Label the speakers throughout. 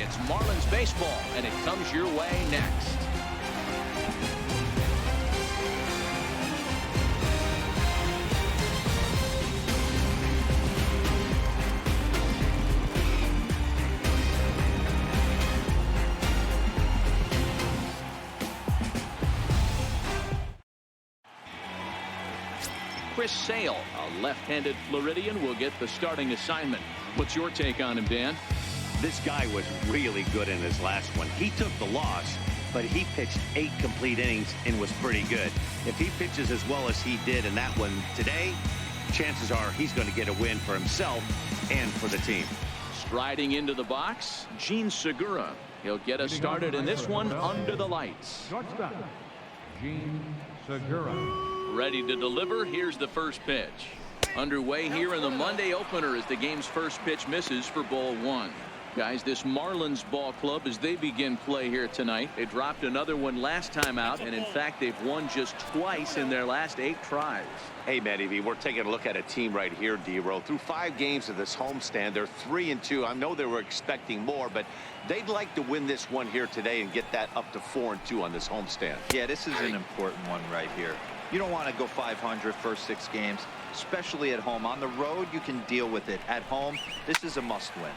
Speaker 1: It's Marlins baseball, and it comes your way next. Chris Sale, a left-handed Floridian, will get the starting assignment. What's your take on him, Dan?
Speaker 2: This guy was really good in his last one. He took the loss, but he pitched 8 complete innings and was pretty good. If he pitches as well as he did in that one today, chances are he's going to get a win for himself and for the team.
Speaker 1: Striding into the box, Gene Segura. He'll get us started in this one under the lights.
Speaker 3: Shortstop, Gene Segura.
Speaker 1: Ready to deliver. Here's the first pitch. Underway here in the Monday opener as the game's first pitch misses for ball 1. Guys, this Marlins ball club, as they begin play here tonight, they dropped another one last time out, and in fact they've won just twice in their last 8 tries.
Speaker 2: Hey, Matty V, we're taking a look at a team right here, D-Row. Through 5 games of this homestand, they're 3-2. I know they were expecting more, but they'd like to win this one here today and get that up to 4-2 on this homestand.
Speaker 4: Yeah, this is an important one right here. You don't want to go 500 first 6 games, especially at home. On the road, you can deal with it. At home, this is a must-win.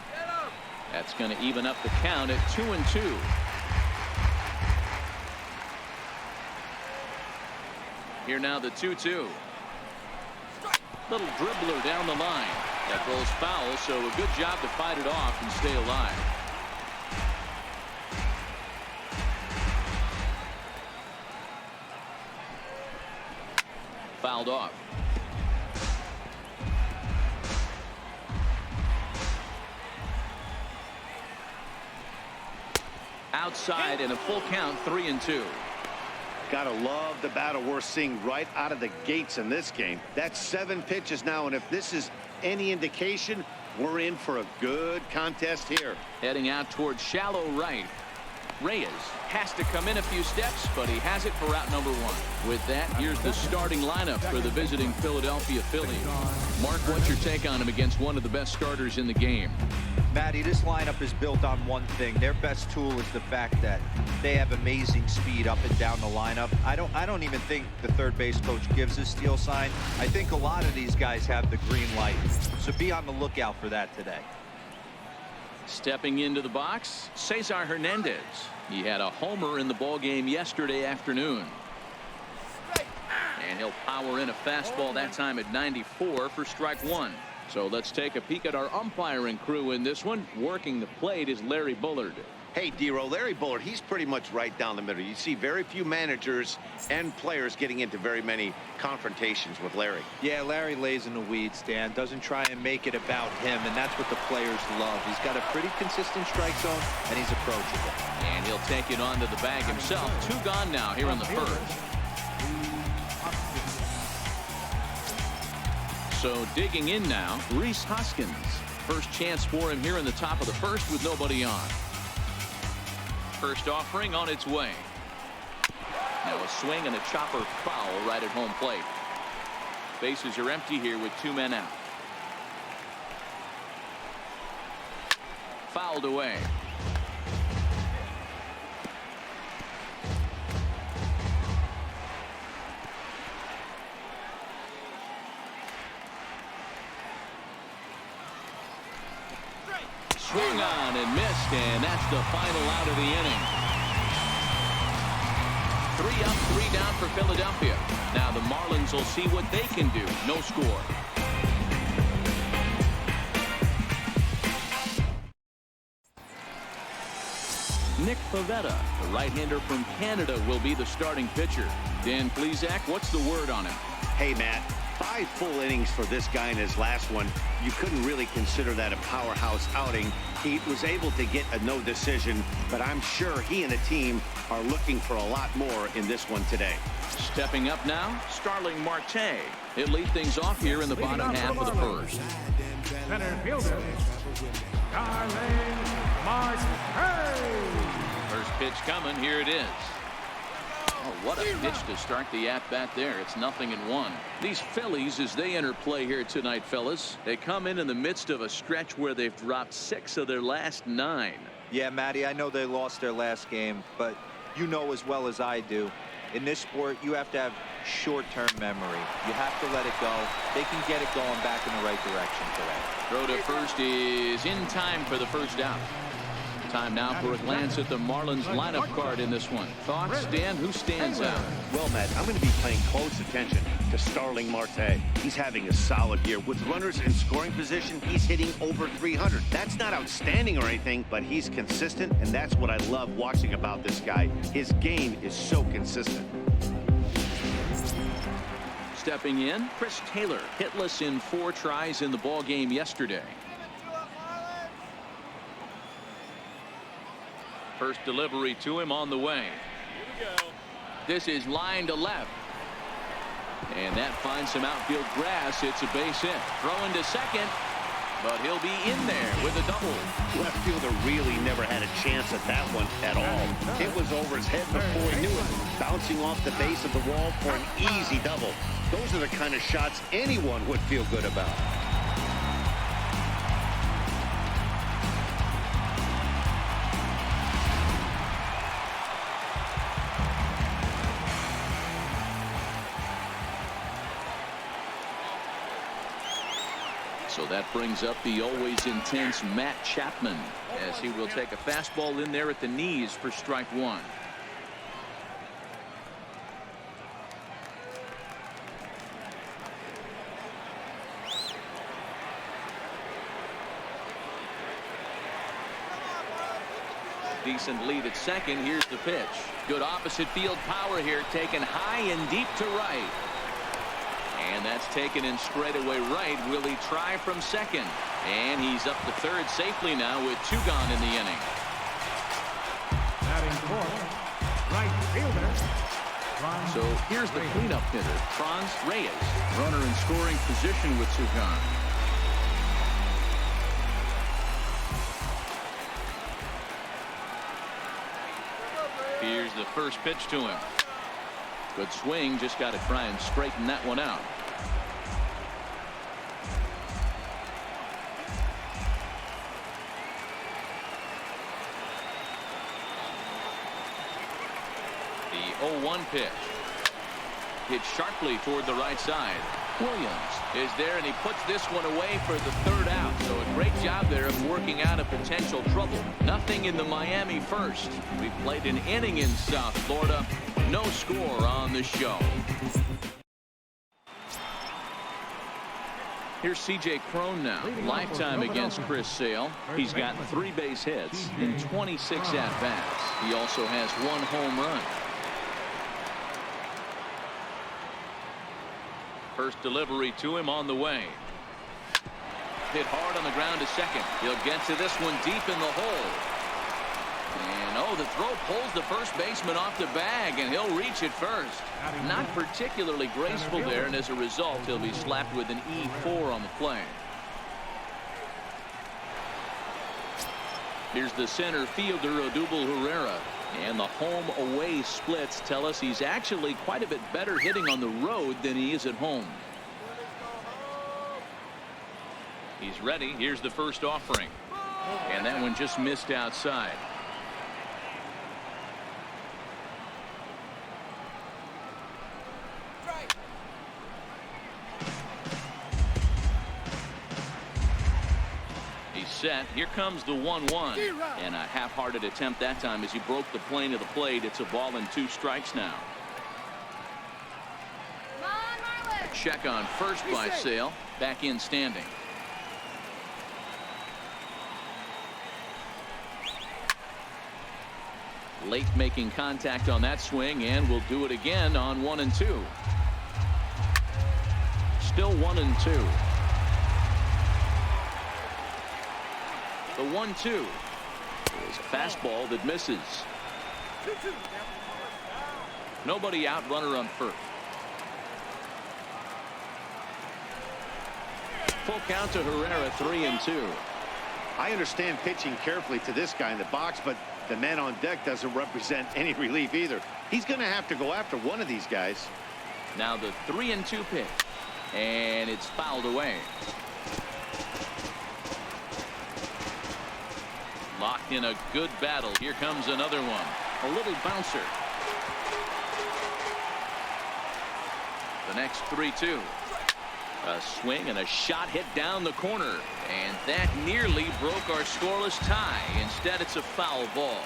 Speaker 1: That's going to even up the count at 2-2. Here now the 2-2. Little dribbler down the line. That goes foul, so a good job to fight it off and stay alive. Fouled off. Outside in a full count, 3-2.
Speaker 2: Gotta love the battle we're seeing right out of the gates in this game. That's 7 pitches now, and if this is any indication, we're in for a good contest here.
Speaker 1: Heading out towards shallow right. Reyes has to come in a few steps, but he has it for out number 1. With that, here's the starting lineup for the visiting Philadelphia Phillies. Mark, what's your take on him against one of the best starters in the game?
Speaker 4: Matty, this lineup is built on one thing. Their best tool is the fact that they have amazing speed up and down the lineup. I don't even think the third base coach gives a steal sign. I think a lot of these guys have the green light, so be on the lookout for that today.
Speaker 1: Stepping into the box, Cesar Hernandez. He had a homer in the ball game yesterday afternoon. And he'll power in a fastball that time at 94 for strike 1. So let's take a peek at our umpiring crew in this one. Working the plate is Larry Bullard.
Speaker 2: Hey, D-Row, Larry Bullard, he's pretty much right down the middle. You see very few managers and players getting into very many confrontations with Larry.
Speaker 4: Yeah, Larry lays in the weeds, Dan. Doesn't try and make it about him, and that's what the players love. He's got a pretty consistent strike zone, and he's approachable.
Speaker 1: And he'll take it onto the bag himself. 2 gone now here in the first. So digging in now, Rhys Hoskins. First chance for him here in the top of the first with nobody on. First offering on its way. Now a swing and a chopper foul right at home plate. Bases are empty here with 2 men out. Fouled away. Swung on and missed, and that's the final out of the inning. 3 up, 3 down for Philadelphia. Now the Marlins will see what they can do. No score. Nick Pivetta, the right-hander from Canada, will be the starting pitcher. Dan Plesac, what's the word on him?
Speaker 2: Hey, Matt, 5 full innings for this guy in his last one. You couldn't really consider that a powerhouse outing. He was able to get a no decision, but I'm sure he and the team are looking for a lot more in this one today.
Speaker 1: Stepping up now, Starling Marte. He'll lead things off here in the bottom half of the first.
Speaker 3: Center fielder, Starling Marte.
Speaker 1: First pitch coming. Here it is. Oh, what a pitch to start the at-bat there. It's 0-1. These Phillies, as they enter play here tonight, fellas, they come in the midst of a stretch where they've dropped 6 of their last 9.
Speaker 4: Yeah, Matty, I know they lost their last game, but you know as well as I do, in this sport, you have to have short-term memory. You have to let it go. They can get it going back in the right direction today.
Speaker 1: Throw to first is in time for the first out. Time now for a glance at the Marlins lineup card in this one. Thoughts, Dan? Who stands out?
Speaker 2: Well, Matt, I'm going to be paying close attention to Starling Marte. He's having a solid year. With runners in scoring position, he's hitting over 300. That's not outstanding or anything, but he's consistent, and that's what I love watching about this guy. His game is so consistent.
Speaker 1: Stepping in, Chris Taylor, hitless in 4 tries in the ball game yesterday. First delivery to him on the way. This is line to left. And that finds some outfield grass. It's a base hit. Throwing to second, but he'll be in there with a double.
Speaker 2: Left fielder really never had a chance at that one at all. It was over his head before he knew it. Bouncing off the base of the wall for an easy double. Those are the kind of shots anyone would feel good about.
Speaker 1: So that brings up the always intense Matt Chapman as he will take a fastball in there at the knees for strike 1. Decent lead at second. Here's the pitch. Good opposite field power here, taken high and deep to right. And that's taken in straightaway right. Will he try from second? And he's up to third safely now with 2 gone in the inning.
Speaker 3: Batting fourth, right fielder.
Speaker 1: So here's the cleanup hitter, Franz Reyes. Runner in scoring position with 2 gone. Here's the first pitch to him. Good swing, just got to try and straighten that one out. The 0-1 pitch. Hit sharply toward the right side. Williams is there, and he puts this one away for the 3rd out. So a great job there of working out a potential trouble. Nothing in the Miami first. We played an inning in South Florida. No score on the show. Here's C.J. Cron now. Lifetime against Chris Sale. He's got 3 base hits in 26 at-bats. He also has 1 home run. First delivery to him on the way. Hit hard on the ground to second. He'll get to this one deep in the hole. And oh, the throw pulls the first baseman off the bag, and he'll reach it first. Not particularly graceful there, and as a result, he'll be slapped with an E4 on the play. Here's the center fielder, Odubel Herrera. And the home-away splits tell us he's actually quite a bit better hitting on the road than he is at home. He's ready. Here's the first offering. And that one just missed outside. Set. Here comes the 1-1, and a half-hearted attempt that time as he broke the plane of the plate. It's a ball and 2 strikes now. Check on first by Sale. Back in standing. Late making contact on that swing, and will do it again on 1-2. Still 1-2. The 1-2 is a fastball that misses. Nobody out, runner on first. Full count to Herrera, 3-2.
Speaker 2: I understand pitching carefully to this guy in the box, but the man on deck doesn't represent any relief either. He's going to have to go after one of these guys.
Speaker 1: Now the 3-2 pitch, and it's fouled away. Locked in a good battle. Here comes another one. A little bouncer. The next 3-2. A swing and a shot hit down the corner. And that nearly broke our scoreless tie. Instead, it's a foul ball.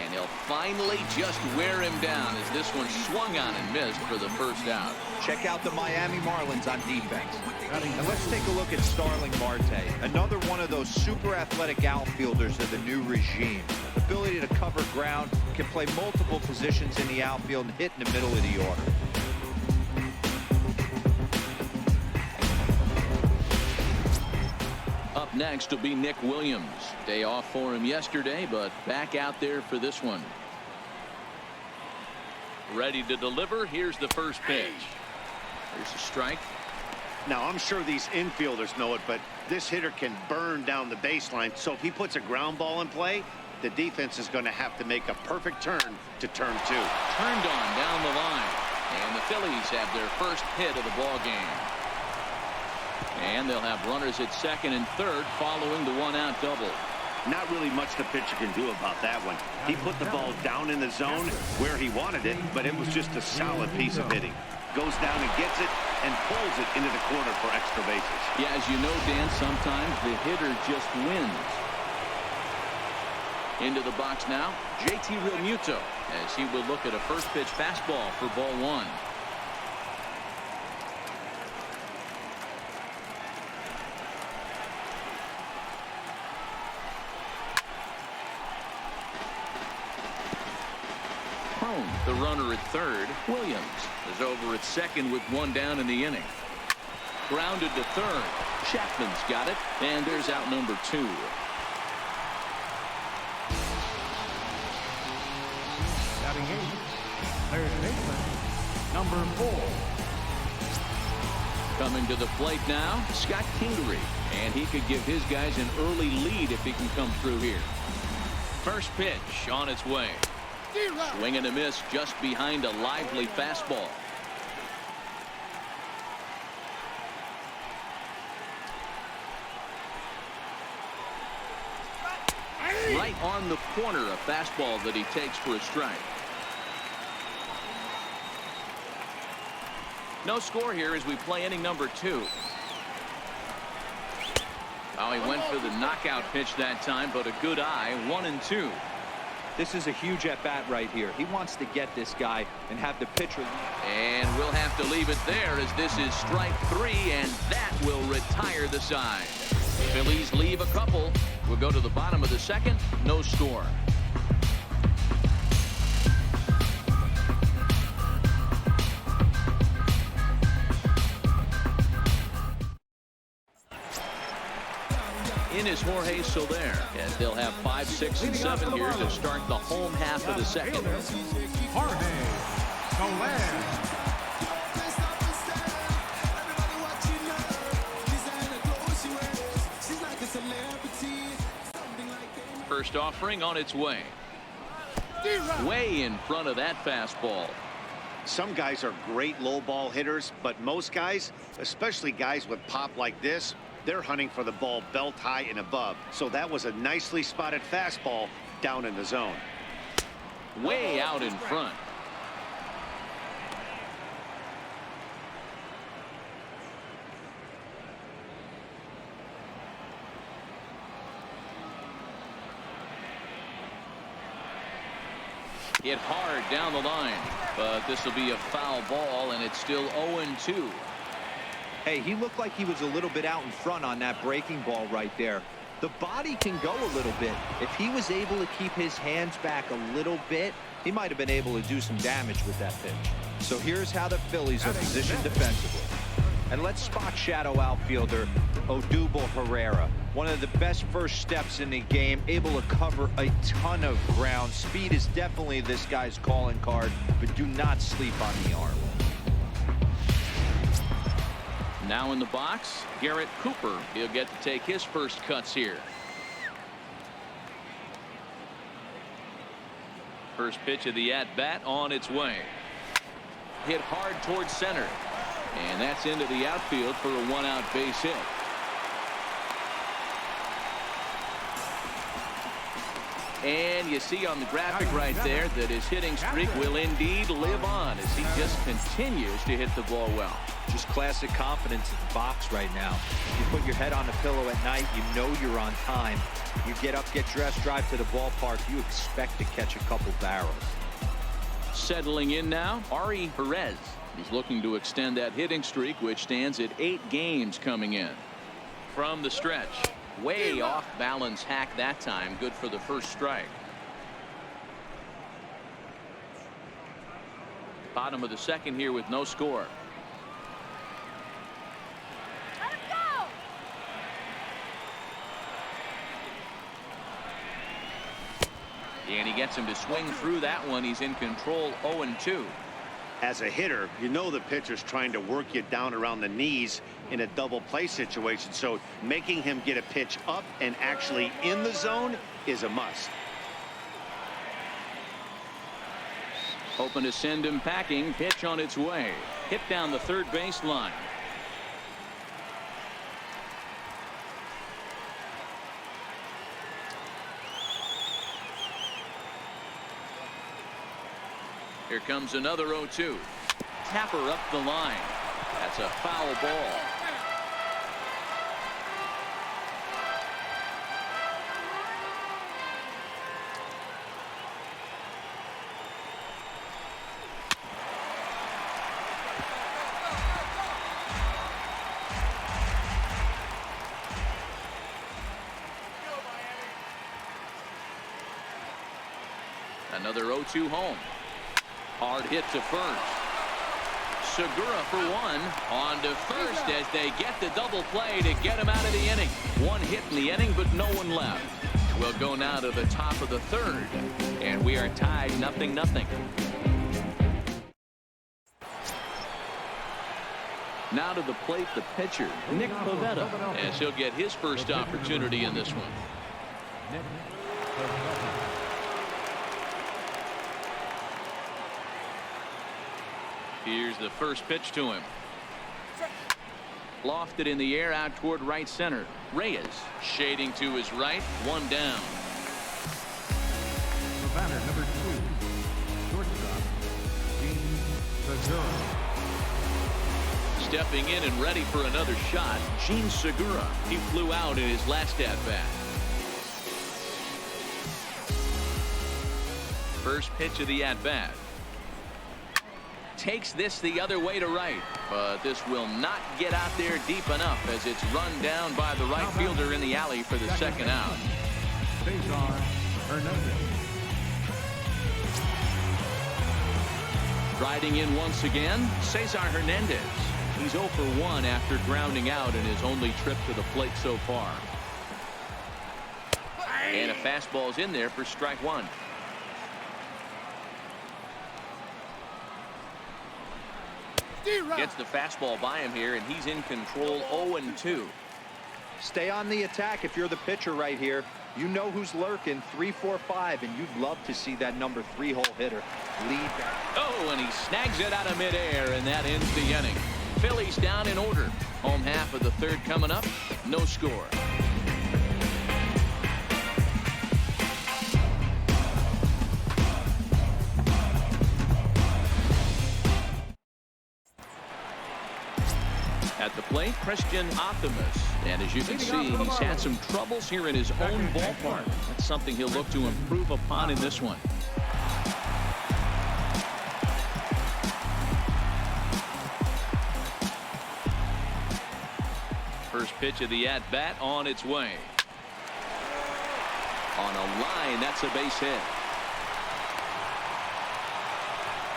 Speaker 1: And he'll finally just wear him down as this one swung on and missed for the first out.
Speaker 4: Check out the Miami Marlins on defense. And let's take a look at Starling Marte, another one of those super athletic outfielders of the new regime. Ability to cover ground, can play multiple positions in the outfield and hit in the middle of the order.
Speaker 1: Up next will be Nick Williams. Day off for him yesterday, but back out there for this one. Ready to deliver. Here's the first pitch. Here's a strike.
Speaker 2: Now, I'm sure these infielders know it, but this hitter can burn down the baseline. So if he puts a ground ball in play, the defense is going to have to make a perfect turn to turn two.
Speaker 1: Turned on down the line. And the Phillies have their first hit of the ball game. And they'll have runners at second and third following the one-out double.
Speaker 2: Not really much the pitcher can do about that one. He put the ball down in the zone where he wanted it, but it was just a solid piece of hitting. Goes down and gets it and pulls it into the corner for extra bases.
Speaker 1: Yeah, as you know, Dan, sometimes the hitter just wins. Into the box now, JT Realmuto, as he will look at a first pitch fastball for ball one. The runner at third. Williams is over at second with one down in the inning. Grounded to third. Chapman's got it, and there's out number 2.
Speaker 3: Batting 8, third baseman, number 4.
Speaker 1: Coming to the plate now, Scott Kingery, and he could give his guys an early lead if he can come through here. First pitch on its way. Swing and a miss just behind a lively fastball. Right on the corner, a fastball that he takes for a strike. No score here as we play inning number 2. Oh, he went for the knockout pitch that time, but a good eye. 1-2.
Speaker 4: This is a huge at-bat right here. He wants to get this guy and have the pitcher.
Speaker 1: And we'll have to leave it there as this is strike 3, and that will retire the side. Phillies leave a couple. We'll go to the bottom of the second. No score. In is Jorge Soler, as they'll have 5, 6, and 7 here to start the home half of the second.
Speaker 3: Jorge Soler.
Speaker 1: First offering on its way. Way in front of that fastball.
Speaker 2: Some guys are great low ball hitters, but most guys, especially guys with pop like this, they're hunting for the ball belt high and above. So that was a nicely spotted fastball down in the zone.
Speaker 1: Way out in front. Hit hard down the line, but this will be a foul ball, and it's still 0-2.
Speaker 4: Hey, he looked like he was a little bit out in front on that breaking ball right there. The body can go a little bit. If he was able to keep his hands back a little bit, he might have been able to do some damage with that pitch. So here's how the Phillies are positioned defensively. And let's spot shadow outfielder Odubel Herrera. One of the best first steps in the game, able to cover a ton of ground. Speed is definitely this guy's calling card, but do not sleep on the arm.
Speaker 1: Now in the box, Garrett Cooper. He'll get to take his first cuts here. First pitch of the at-bat on its way. Hit hard towards center. And that's into the outfield for a one-out base hit. And you see on the graphic right there that his hitting streak will indeed live on as he just continues to hit the ball well.
Speaker 4: Just classic confidence in the box right now. You put your head on the pillow at night, you know you're on time. You get up, get dressed, drive to the ballpark, you expect to catch a couple barrels.
Speaker 1: Settling in now, Ari Perez. He's looking to extend that hitting streak, which stands at 8 games coming in. From the stretch, way off balance hack that time. Good for the first strike. Bottom of the second here with no score. And he gets him to swing through that one. He's in control, 0-2.
Speaker 2: As a hitter, you know the pitcher's trying to work you down around the knees in a double play situation. So making him get a pitch up and actually in the zone is a must.
Speaker 1: Hoping to send him packing. Pitch on its way. Hit down the third baseline. Here comes another 0-2. Tapper up the line. That's a foul ball. Another 0-2 home. Hard hit to first. Segura for one. On to first as they get the double play to get him out of the inning. One hit in the inning, but no one left. We'll go now to the top of the third. And we are tied 0-0. Now to the plate, the pitcher, Nick Pivetta, as he'll get his first opportunity in this one. Here's the first pitch to him. Lofted in the air out toward right center. Reyes shading to his right. One down.
Speaker 3: The batter, number 2, shortstop, Gene Segura.
Speaker 1: Stepping in and ready for another shot, Gene Segura. He flew out in his last at-bat. First pitch of the at-bat. Takes this the other way to right, but this will not get out there deep enough as it's run down by the right fielder in the alley for the second out.
Speaker 3: Cesar Hernandez.
Speaker 1: Riding in once again, Cesar Hernandez. He's 0 for 1 after grounding out in his only trip to the plate so far. And a fastball's in there for strike one. Gets the fastball by him here, and he's in control, 0-2.
Speaker 4: Stay on the attack if you're the pitcher right here. You know who's lurking, 3, 4, 5, and you'd love to see that number 3 hole hitter lead that.
Speaker 1: Oh, and he snags it out of midair, and that ends the inning. Phillies down in order. Home half of the third coming up. No score. At the plate, Christian Optimus. And as you can see, he's had some troubles here in his own ballpark. That's something he'll look to improve upon in this one. First pitch of the at-bat on its way. On a line, that's a base hit.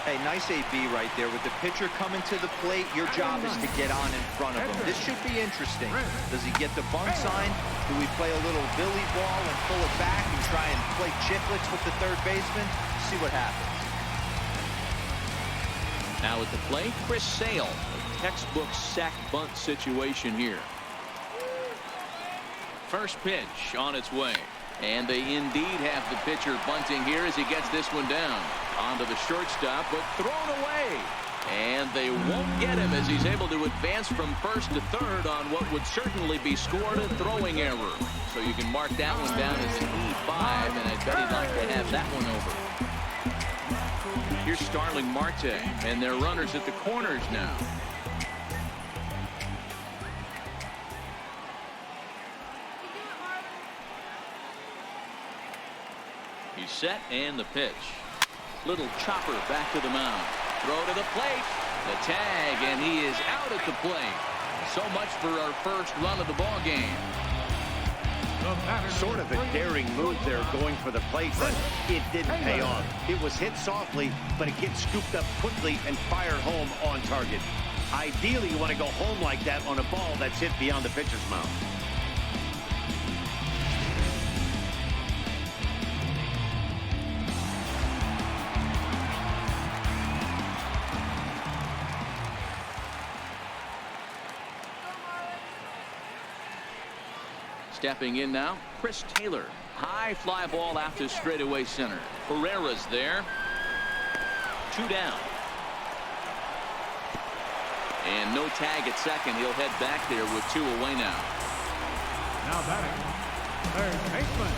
Speaker 4: Hey, nice AB right there. With the pitcher coming to the plate, your job is to get on in front of him. This should be interesting. Does he get the bunt sign? Do we play a little Billy ball and pull it back and try and play chicklets with the third baseman? See what happens.
Speaker 1: Now at the plate, Chris Sale. A textbook sack bunt situation here. First pitch on its way. And they indeed have the pitcher bunting here as he gets this one down. Onto the shortstop, but thrown away. And they won't get him as he's able to advance from first to third on what would certainly be scored a throwing error. So you can mark that one down as an E5, and I bet he'd like to have that one over. Here's Starling Marte, and they're runners at the corners now. He's set, and the pitch. Little chopper back to the mound. Throw to the plate. The tag, and he is out at the plate. So much for our first run of the ball game.
Speaker 2: Sort of a daring move there going for the plate, but it didn't pay off. It was hit softly, but it gets scooped up quickly and fired home on target. Ideally, you want to go home like that on a ball that's hit beyond the pitcher's mound.
Speaker 1: Stepping in now, Chris Taylor. High fly ball out to straightaway center. Herrera's there. 2 down. And no tag at second. He'll head back there with 2 away now.
Speaker 3: Now batting, third baseman,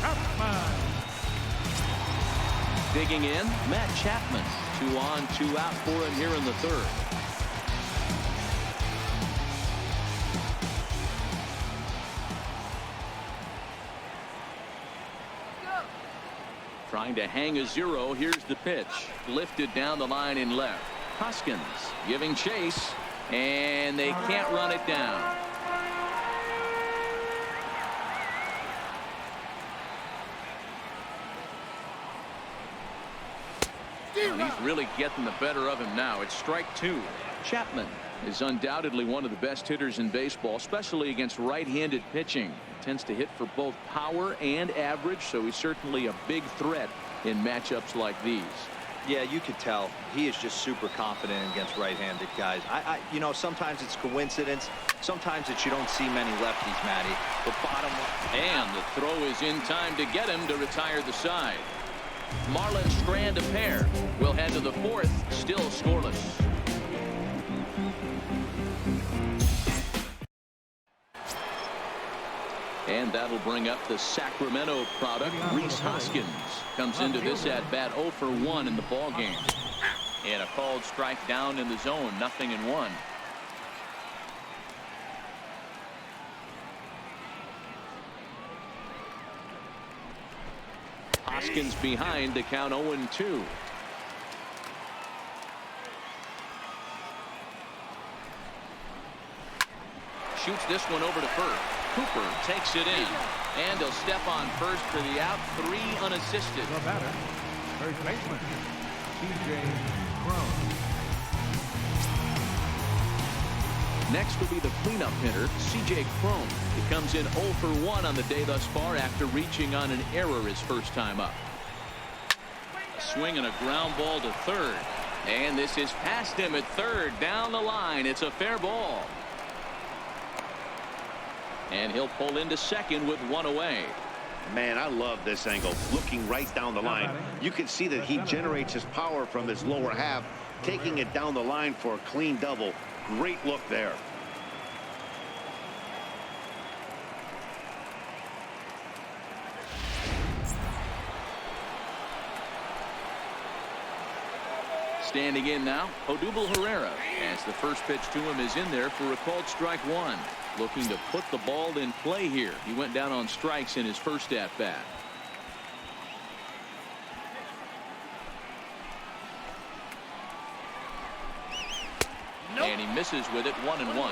Speaker 3: Chapman.
Speaker 1: Digging in, Matt Chapman. 2 on, 2 out for him here in the third. Trying to hang a 0. Here's the pitch. Lifted down the line in left. Hoskins giving chase, and they can't run it down. And he's really getting the better of him now. It's strike 2. Chapman is undoubtedly one of the best hitters in baseball, especially against right-handed pitching. Tends to hit for both power and average, so he's certainly a big threat in matchups like these.
Speaker 4: Yeah, you could tell he is just super confident against right-handed guys. You know, sometimes it's coincidence. Sometimes it's you don't see many lefties, Matty. But bottom line.
Speaker 1: And the throw is in time to get him to retire the side. Marlins strand a pair. We'll head to the 4th, still scoreless. And that'll bring up the Sacramento product. Rhys Hoskins comes into this at bat 0 for 1 in the ball game. And a called strike down in the zone, 0-1. Hoskins behind to count 0-2. Shoots this one over to first. Cooper takes it in, and he'll step on first for the out. 3 unassisted.
Speaker 3: The batter, first baseman, C.J. Cron.
Speaker 1: Next will be the cleanup hitter, C.J. Cron. He comes in 0 for 1 on the day thus far after reaching on an error his first time up. A swing and a ground ball to third. And this is past him at third. Down the line. It's a fair ball. And he'll pull into second with 1 away.
Speaker 2: Man, I love this angle. Looking right down the line. You can see that he generates his power from his lower half, taking it down the line for a clean double. Great look there.
Speaker 1: Standing in now, Odubel Herrera, as the first pitch to him is in there for a called strike 1. Looking to put the ball in play here. He went down on strikes in his first at bat. And he misses with it, 1-1.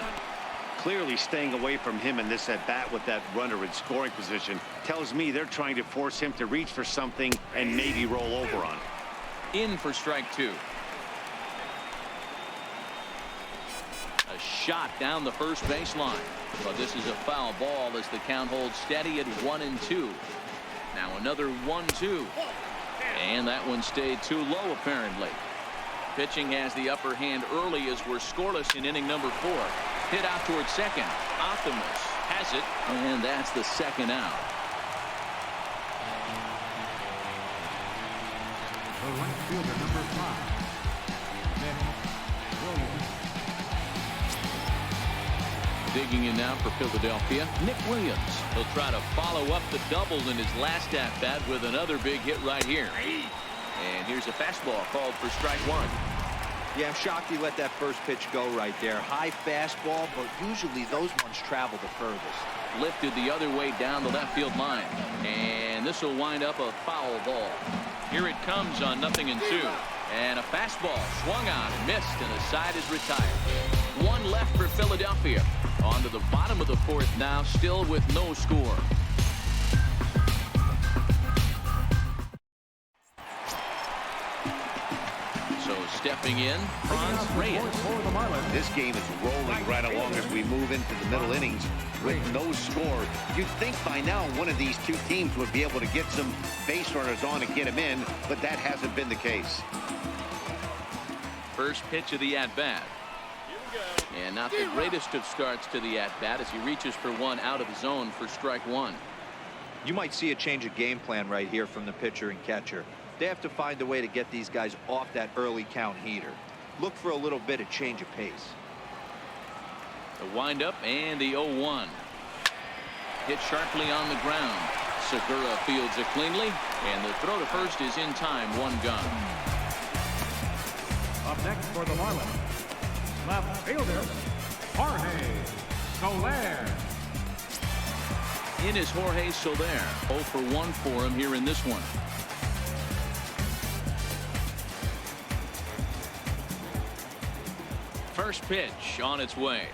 Speaker 2: Clearly staying away from him in this at bat with that runner in scoring position tells me they're trying to force him to reach for something and maybe roll over on.
Speaker 1: In for strike 2. A shot down the first baseline. But this is a foul ball as the count holds steady at 1-2. Now another 1-2. And that one stayed too low apparently. Pitching has the upper hand early as we're scoreless in inning number 4. Hit out towards second. Optimus has it, and that's the second out.
Speaker 3: The right fielder, number 5, Nick Williams.
Speaker 1: Digging in now for Philadelphia, Nick Williams. He'll try to follow up the double in his last at-bat with another big hit right here. And here's a fastball called for strike one.
Speaker 4: Yeah, I'm shocked he let that first pitch go right there. High fastball, but usually those ones travel the furthest.
Speaker 1: Lifted the other way down the left field line. And this will wind up a foul ball. Here it comes on 0-2. And a fastball swung on and missed, and the side is retired. One left for Philadelphia. On to the bottom of the fourth now, still with no score. So stepping in, Franz Reyes.
Speaker 3: For the Marlins.
Speaker 2: This game is rolling right along as we move into the middle innings with no score. You'd think by now one of these two teams would be able to get some base runners on and get them in, but that hasn't been the case.
Speaker 1: First pitch of the at-bat. And not the greatest of starts to the at-bat as he reaches for one out of the zone for strike one.
Speaker 4: You might see a change of game plan right here from the pitcher and catcher. They have to find a way to get these guys off that early count heater. Look for a little bit of change of pace.
Speaker 1: The windup and the 0-1. Hit sharply on the ground. Segura fields it cleanly, and the throw to first is in time. One gone.
Speaker 3: Up next for the Marlins, left fielder, Jorge Soler.
Speaker 1: In is Jorge Soler. 0 for 1 for him here in this one. First pitch on its way.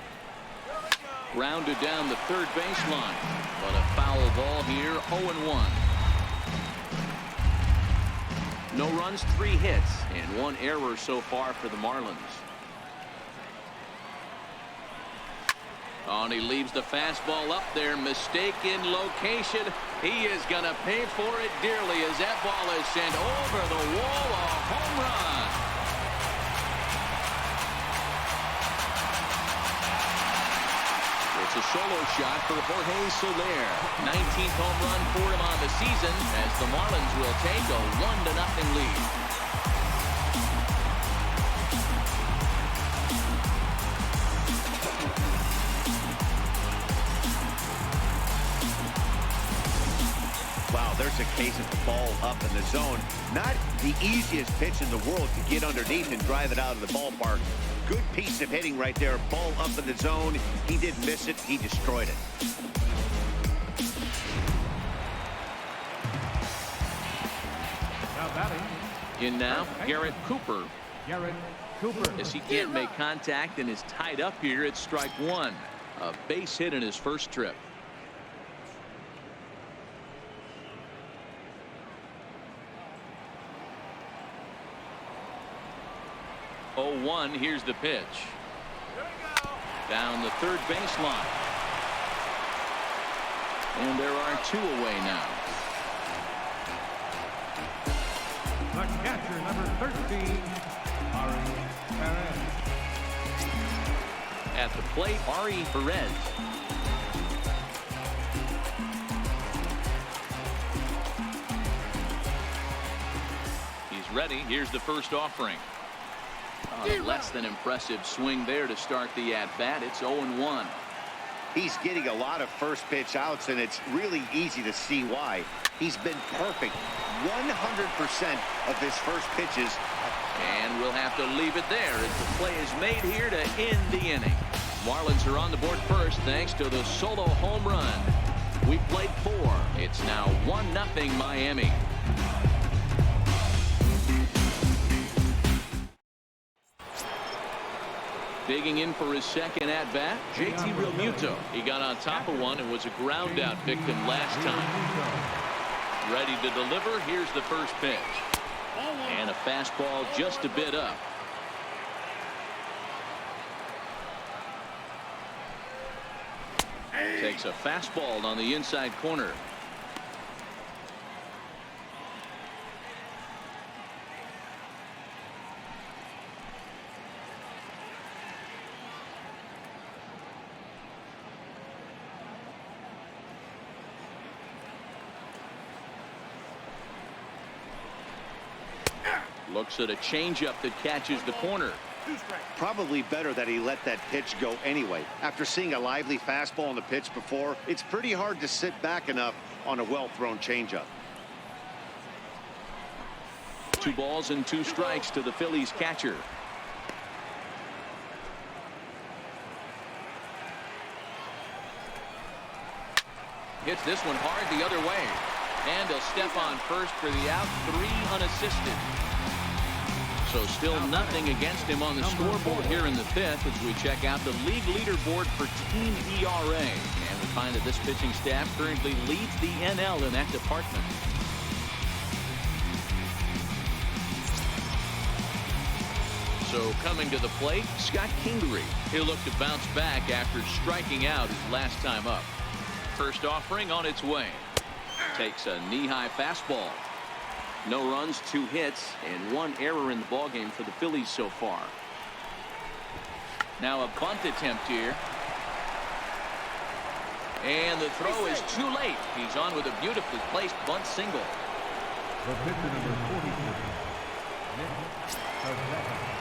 Speaker 1: Grounded down the third baseline. But a foul ball here. 0-1. No runs, 3 hits, and 1 error so far for the Marlins. Oh, and he leaves the fastball up there. Mistaken location. He is going to pay for it dearly as that ball is sent over the wall. A home run. It's a solo shot for Jorge Soler. 19th home run for him on the season as the Marlins will take a 1-0 lead.
Speaker 2: Wow, there's a case of the ball up in the zone. Not the easiest pitch in the world to get underneath and drive it out of the ballpark. Good piece of hitting right there. Ball up in the zone. He didn't miss it. He destroyed it.
Speaker 3: Now batting,
Speaker 1: In now, Garrett Cooper.
Speaker 3: Garrett Cooper.
Speaker 1: As he can't make contact and is tied up here at strike one. A base hit in his first trip. 0-1. Here's the pitch. Down the third baseline. And there are 2 away now.
Speaker 3: The catcher, number 13, Ari Perez.
Speaker 1: At the plate, Ari Perez. He's ready. Here's the first offering. Less than impressive swing there to start the at-bat. It's 0-1.
Speaker 2: He's getting a lot of first pitch outs, and it's really easy to see why. He's been perfect 100% of his first pitches.
Speaker 1: And we'll have to leave it there as the play is made here to end the inning. Marlins are on the board first thanks to the solo home run. We played 4. It's now 1-0 Miami. Digging in for his second at-bat, JT Realmuto. He got on top of one and was a ground-out victim last time. Ready to deliver. Here's the first pitch. And a fastball just a bit up. Takes a fastball on the inside corner. Looks at a changeup that catches the corner.
Speaker 2: Probably better that he let that pitch go anyway. After seeing a lively fastball on the pitch before, it's pretty hard to sit back enough on a well-thrown changeup.
Speaker 1: 2 balls and 2 strikes to the Phillies catcher. Hits this one hard the other way. And he'll step on first for the out. 3 unassisted. So still nothing against him on the scoreboard here in the 5th as we check out the league leaderboard for team ERA. And we find that this pitching staff currently leads the NL in that department. So coming to the plate, Scott Kingery. He'll look to bounce back after striking out his last time up. First offering on its way. Takes a knee-high fastball. No runs, 2 hits, and 1 error in the ballgame for the Phillies so far. Now a bunt attempt here. And the throw is too late. He's on with a beautifully placed bunt single.
Speaker 3: The pitcher number 43.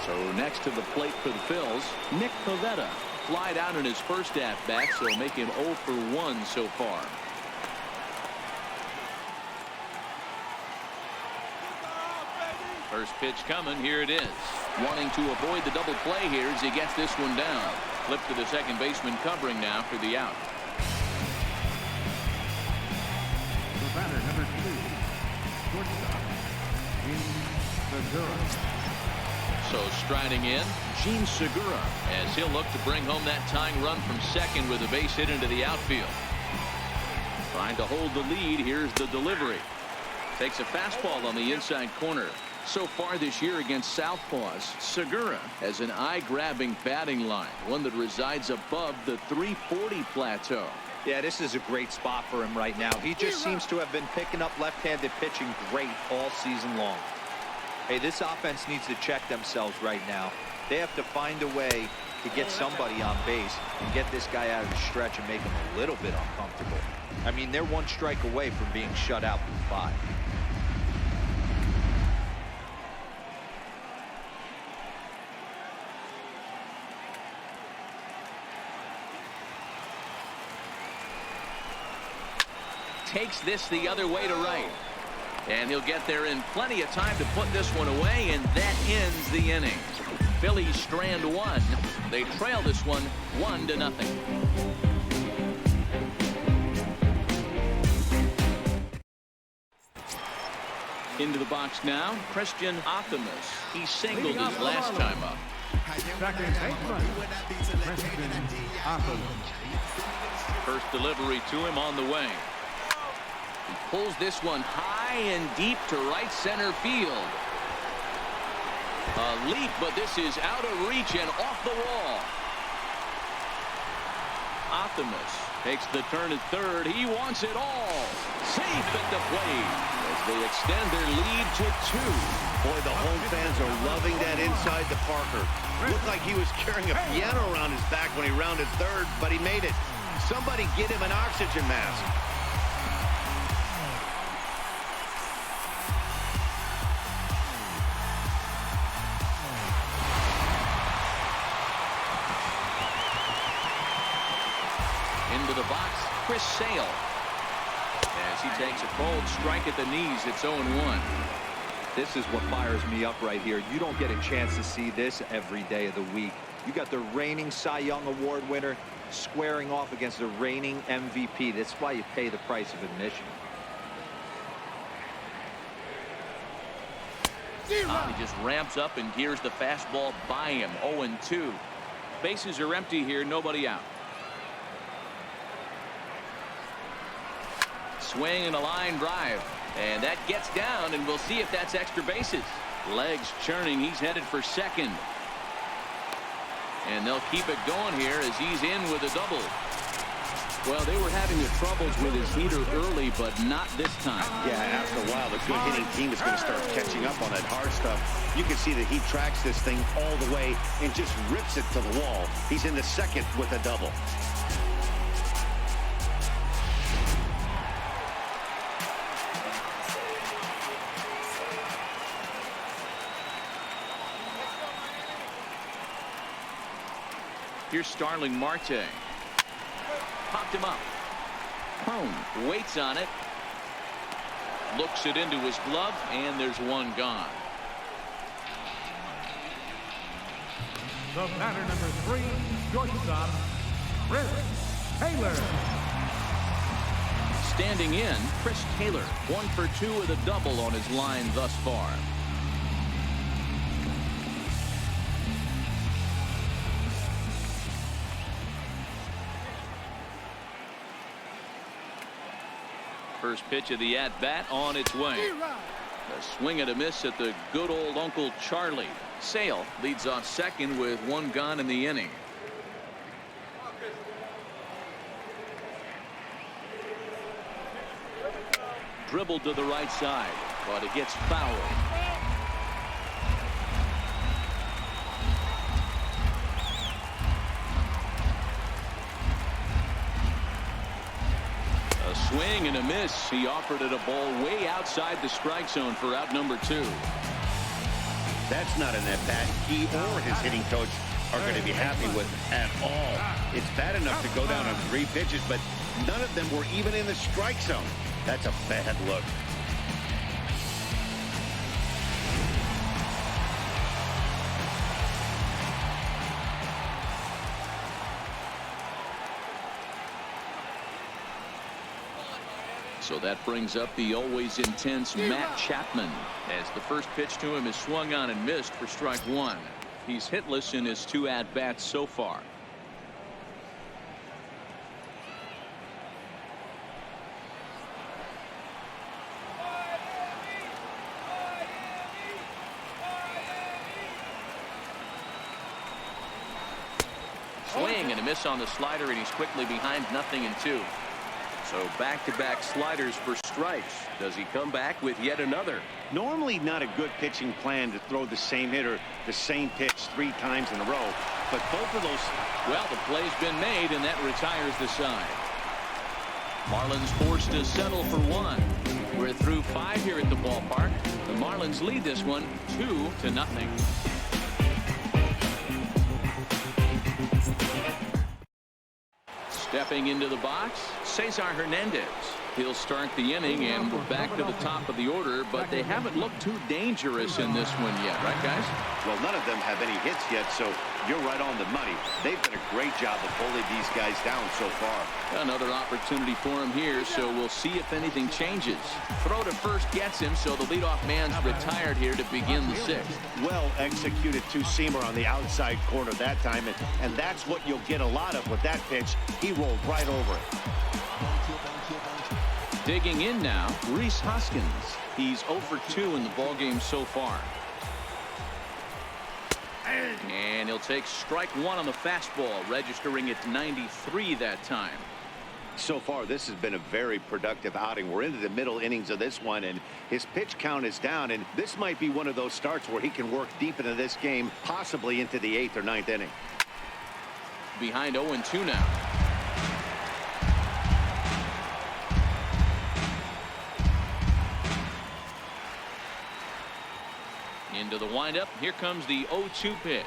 Speaker 1: So next to the plate for the Phils, Nick Pivetta. Flied out in his first at-bat, so make him 0 for 1 so far. First pitch coming. Here it is. Wanting to avoid the double play here as he gets this one down. Flip to the second baseman covering now for the out.
Speaker 3: The batter number 2. Shortstop. Gene Segura.
Speaker 1: So striding in, Gene Segura, as he'll look to bring home that tying run from second with a base hit into the outfield. Trying to hold the lead. Here's the delivery. Takes a fastball on the inside corner. So far this year against Southpaws, Segura has an eye-grabbing batting line, one that resides above the 340 plateau.
Speaker 4: Yeah, this is a great spot for him right now. He just seems to have been picking up left-handed pitching great all season long. Hey, this offense needs to check themselves right now. They have to find a way to get somebody on base and get this guy out of the stretch and make him a little bit uncomfortable. I mean, they're 1 strike away from being shut out from 5.
Speaker 1: Takes this the other way to right. And he'll get there in plenty of time to put this one away, and that ends the inning. Phillies strand 1. They trail this one 1-0. Into the box now, Christian Optimus. He singled his last time up.
Speaker 3: Second baseman. Christian Optimus.
Speaker 1: First delivery to him on the way. He pulls this one high and deep to right center field. A leap, but this is out of reach and off the wall. Optimus takes the turn at third. He wants it all. Safe at the plate as they extend their lead to 2.
Speaker 2: Boy, the home fans are loving that inside to Parker. Looked like he was carrying a piano around his back when he rounded third, but he made it. Somebody get him an oxygen mask.
Speaker 1: Into the box, Chris Sale. As he takes a cold strike at the knees, it's 0-1.
Speaker 4: This is what fires me up right here. You don't get a chance to see this every day of the week. You got the reigning Cy Young Award winner squaring off against the reigning MVP. That's why you pay the price of admission.
Speaker 1: He just ramps up and gears the fastball by him. 0-2. Bases are empty here, nobody out. Swing and a line drive, and that gets down, and we'll see if that's extra bases. Legs churning. He's headed for second, and they'll keep it going here as he's in with a double. Well, they were having their troubles with his heater early, but not this time.
Speaker 2: Yeah, after a while, the good hitting team is going to start catching up on that hard stuff. You can see that he tracks this thing all the way and just rips it to the wall. He's in the second with a double.
Speaker 1: Here's Starling Marte. Popped him up. Cone waits on it. Looks it into his glove, and there's one gone.
Speaker 3: The batter number 3, shortstop, Chris Taylor.
Speaker 1: Standing in, Chris Taylor, 1 for 2 with a double on his line thus far. First pitch of the at-bat on its way. A swing and a miss at the good old Uncle Charlie. Sale leads off second with 1 gone in the inning. Dribbled to the right side, but it gets fouled. A swing and a miss. He offered it a ball way outside the strike zone for out number 2.
Speaker 2: That's not an at-bat he or his hitting coach are going to be happy with at all. It's bad enough to go down on 3 pitches, but none of them were even in the strike zone. That's a bad look.
Speaker 1: So that brings up the always intense Matt Chapman, as the first pitch to him is swung on and missed for strike 1. He's hitless in his 2 at-bats so far. Swing and a miss on the slider, and he's quickly behind 0-2. So back-to-back sliders for strikes. Does he come back with yet another?
Speaker 2: Normally not a good pitching plan to throw the same hitter the same pitch 3 times in a row, but both of those.
Speaker 1: Well, the play's been made, and that retires the side. Marlins forced to settle for 1. We're through 5 here at the ballpark. The Marlins lead this one 2-0. Stepping into the box, Cesar Hernandez. He'll start the inning, and we're back to the top of the order, but they haven't looked too dangerous in this one yet, right, guys?
Speaker 2: Well, none of them have any hits yet, so you're right on the money. They've done a great job of holding these guys down so far.
Speaker 1: Another opportunity for him here, so we'll see if anything changes. Throw to first gets him, so the leadoff man's retired here to begin the 6th.
Speaker 2: Well executed two-seamer on the outside corner that time, and that's what you'll get a lot of with that pitch. He rolled right over it.
Speaker 1: Digging in now, Rhys Hoskins. He's 0 for 2 in the ballgame so far. And he'll take strike 1 on the fastball, registering at 93 that time.
Speaker 2: So far, this has been a very productive outing. We're into the middle innings of this one, and his pitch count is down, and this might be one of those starts where he can work deep into this game, possibly into the 8th or 9th inning.
Speaker 1: Behind 0-2 now. Into the windup. Here comes the 0-2 pitch.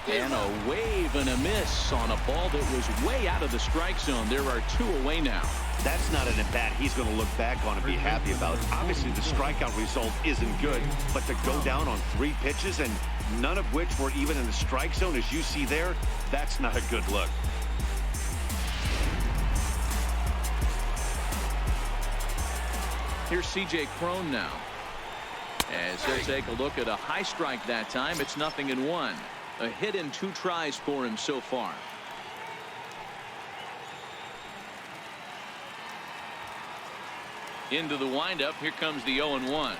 Speaker 1: And a wave and a miss on a ball that was way out of the strike zone. There are 2 away now.
Speaker 2: That's not an at-bat he's going to look back on and be happy about. Obviously, the strikeout result isn't good, but to go down on 3 pitches and none of which were even in the strike zone, as you see there, that's not a good look.
Speaker 1: Here's C.J. Cron now. As he'll take a look at a high strike that time. It's 0-1. A hit in 2 tries for him so far. Into the windup. Here comes the 0-1.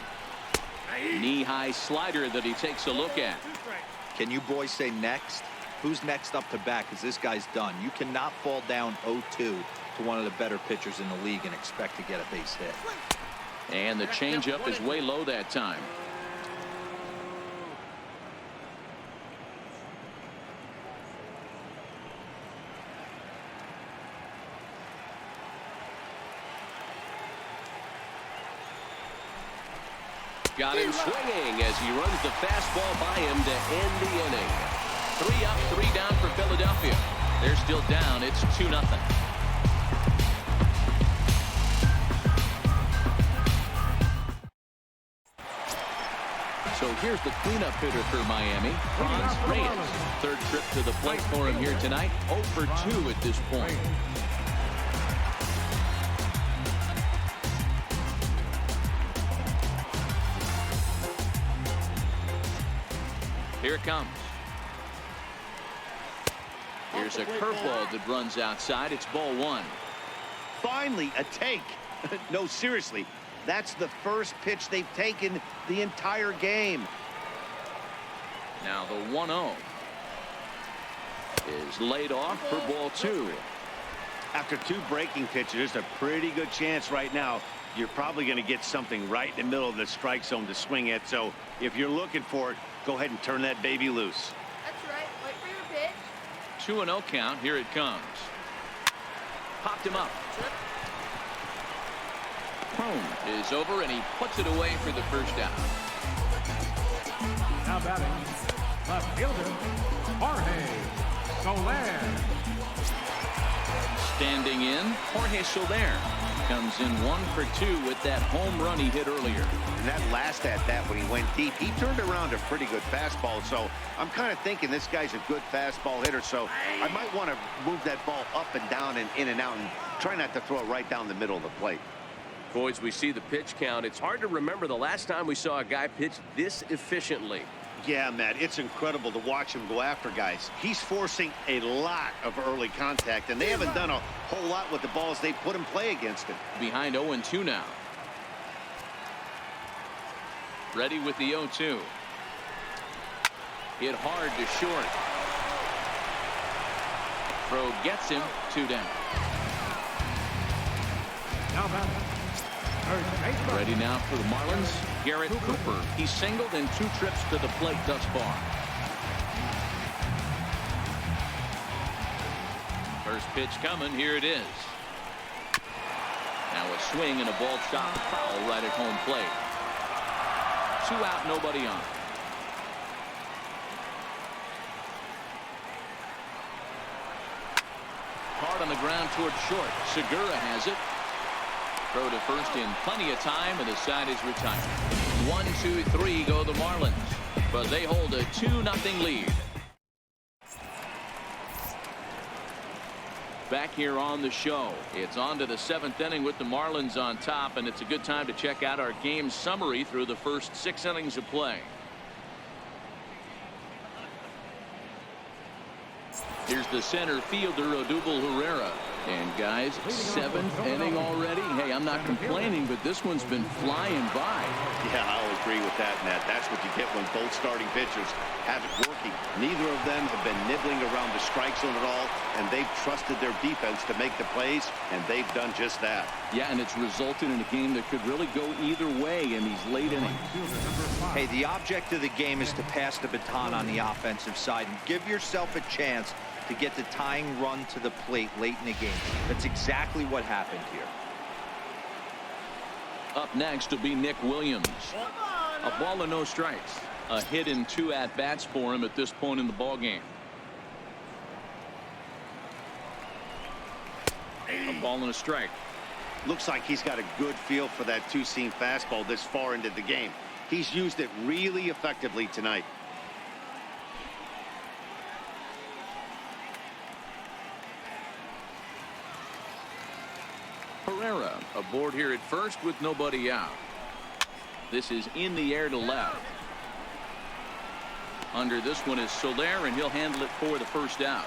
Speaker 1: Knee-high slider that he takes a look at.
Speaker 4: Can you boys say next? Who's next up to bat? Because this guy's done. You cannot fall down 0-2 to one of the better pitchers in the league and expect to get a base hit.
Speaker 1: And the changeup is way low that time. Got him swinging as he runs the fastball by him to end the inning. 3 up, 3 down for Philadelphia. They're still down. It's 2-0. So here's the cleanup hitter for Miami, Franz Reyes. Third trip to the plate for him here tonight. 0 for 2 at this point. Here it comes. Here's a curveball that runs outside. It's ball 1.
Speaker 2: Finally, a take. No, seriously. That's the first pitch they've taken the entire game.
Speaker 1: Now the 1-0 is laid off for ball 2.
Speaker 2: After 2 breaking pitches, there's a pretty good chance right now you're probably going to get something right in the middle of the strike zone to swing at. So if you're looking for it, go ahead and turn that baby loose.
Speaker 5: That's right. Wait for your pitch.
Speaker 1: 2-0 count. Here it comes. Popped him up. Home is over, and he puts it away for the first out.
Speaker 3: Now batting, left fielder, Jorge Soler.
Speaker 1: Standing in, Jorge Soler comes in 1 for 2 with that home run he hit earlier.
Speaker 2: And that last at-bat when he went deep, he turned around a pretty good fastball. So I'm kind of thinking this guy's a good fastball hitter. So I might want to move that ball up and down and in and out and try not to throw it right down the middle of the plate.
Speaker 6: Boys, we see the pitch count. It's hard to remember the last time we saw a guy pitch this efficiently.
Speaker 2: Yeah, Matt, it's incredible to watch him go after guys. He's forcing a lot of early contact, and they haven't done a whole lot with the balls they put in play against him.
Speaker 1: Behind 0-2 now. Ready with the 0-2. Hit hard to short. Throw gets him. 2 down.
Speaker 3: Now batting, third baseman.
Speaker 1: Ready now for the Marlins, Garrett Cooper. He's singled in 2 trips to the plate thus far. First pitch coming. Here it is. Now a swing and a ball shot foul right at home plate. 2 out, nobody on. Hard on the ground toward short. Segura has it. Throw to first in plenty of time, and the side is retired. 1, 2, 3 go the Marlins, but they hold a 2-0 lead. Back here on the show, it's on to the 7th inning with the Marlins on top, and it's a good time to check out our game summary through the first 6 innings of play. Here's the center fielder, Odubel Herrera. And guys, 7th inning already. Hey, I'm not complaining, but this one's been flying by.
Speaker 2: Yeah, I'll agree with that, Matt. That's what you get when both starting pitchers have it working. Neither of them have been nibbling around the strike zone at all, and they've trusted their defense to make the plays, and they've done just that. Yeah, and it's resulted in a game that could really go either way in these late innings.
Speaker 4: Hey, the object of the game is to pass the baton on the offensive side and give yourself a chance to get the tying run to the plate late in the game. That's exactly what happened here.
Speaker 1: Up next will be Nick Williams. A ball and no strikes. A hit in 2 at-bats for him at this point in the ball game. A ball and a strike.
Speaker 2: Looks like he's got a good feel for that 2-seam fastball this far into the game. He's used it really effectively tonight.
Speaker 1: Herrera aboard here at first with nobody out. This is in the air to left. Under this one is Soler, and he'll handle it for the first out.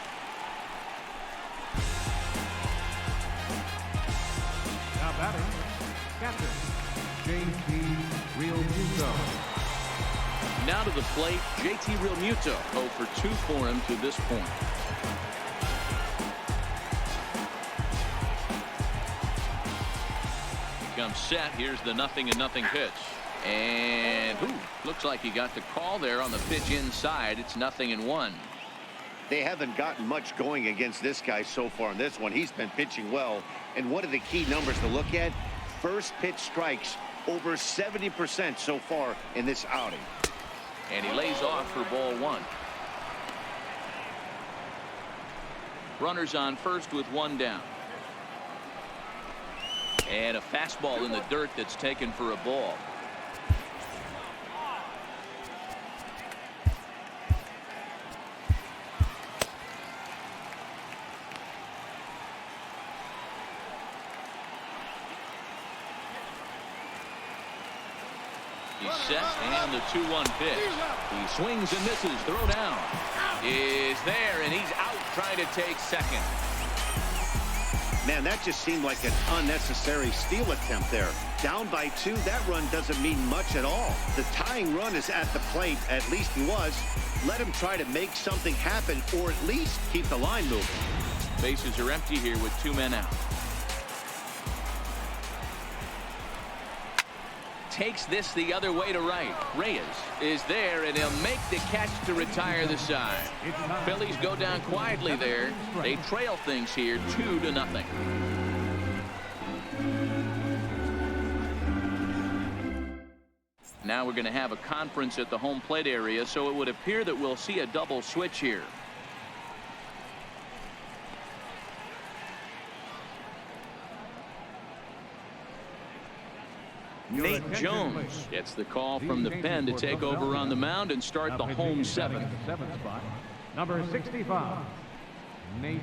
Speaker 3: Now batting, catcher, JT Realmuto.
Speaker 1: Now to the plate, JT Realmuto. 0 for 2 for him to this point. Comes set. Here's the 0-0 pitch, and looks like he got the call there on the pitch inside. It's 0-1.
Speaker 2: They haven't gotten much going against this guy so far in this one. He's been pitching well, and one of the key numbers to look at, first pitch strikes over 70% so far in this outing.
Speaker 1: And he lays off for ball 1. Runners on first with one down. And a fastball in the dirt that's taken for a ball. He's set, and the 2-1 pitch. He swings and misses. Throw down is there, and he's out trying to take second.
Speaker 2: Man, that just seemed like an unnecessary steal attempt there. Down by 2, that run doesn't mean much at all. The tying run is at the plate. At least he was. Let him try to make something happen, or at least keep the line moving.
Speaker 1: Bases are empty here with 2 men out. Takes this the other way to right. Reyes is there, and he'll make the catch to retire the side. Phillies go down quietly there. They trail things here 2-0. Now we're going to have a conference at the home plate area, so it would appear that we'll see a double switch here. Nate Jones gets the call from the pen to take over on the mound and start the home 7th.
Speaker 3: Spot. Number 65, Nate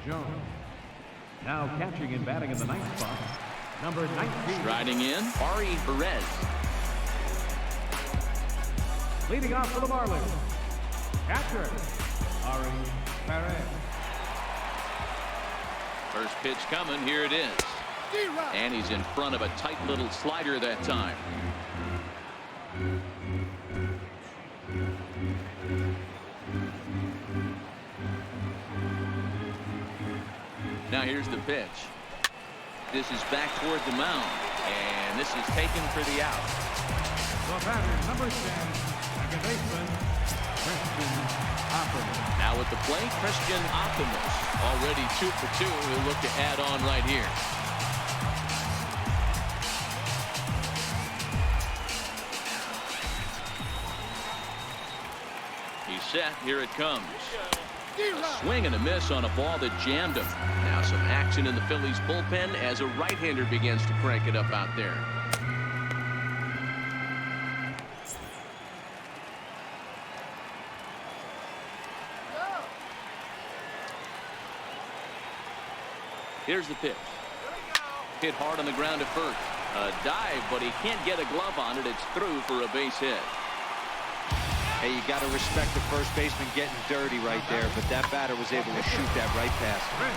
Speaker 3: Jones. Now catching and batting in the 9th spot, number 19.
Speaker 1: Riding in, Ari Perez.
Speaker 3: Leading off for the Marlins, catcher, Ari Perez.
Speaker 1: First pitch coming. Here it is. And he's in front of a tight little slider that time. Now here's the pitch. This is back toward the mound, and this is taken for the out.
Speaker 3: The batter, number 10, second baseman, Christian Optimus.
Speaker 1: Now at the plate, Christian Optimus, already 2 for 2. He'll look to add on right here. He's set. Here it comes. A swing and a miss on a ball that jammed him. Now some action in the Phillies bullpen as a right-hander begins to crank it up out there. Here's the pitch. Hit hard on the ground at first. A dive, but he can't get a glove on it. It's through for a base hit.
Speaker 4: Hey, you got to respect the first baseman getting dirty right there, but that batter was able to shoot that right past him.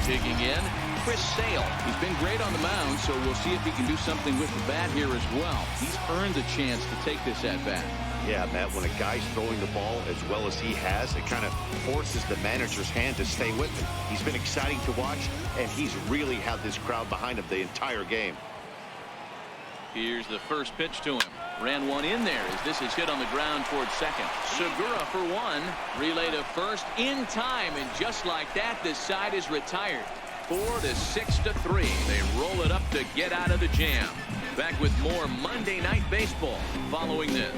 Speaker 1: Digging in, Chris Sale. He's been great on the mound, so we'll see if he can do something with the bat here as well. He's earned a chance to take this at bat.
Speaker 2: Yeah, Matt, when a guy's throwing the ball as well as he has, it kind of forces the manager's hand to stay with him. He's been exciting to watch, and he's really had this crowd behind him the entire game.
Speaker 1: Here's the first pitch to him. Ran one in there as this is hit on the ground towards second. Segura for one. Relay to first in time, and just like that, this side is retired. 4-6-3. They roll it up to get out of the jam. Back with more Monday Night Baseball following this.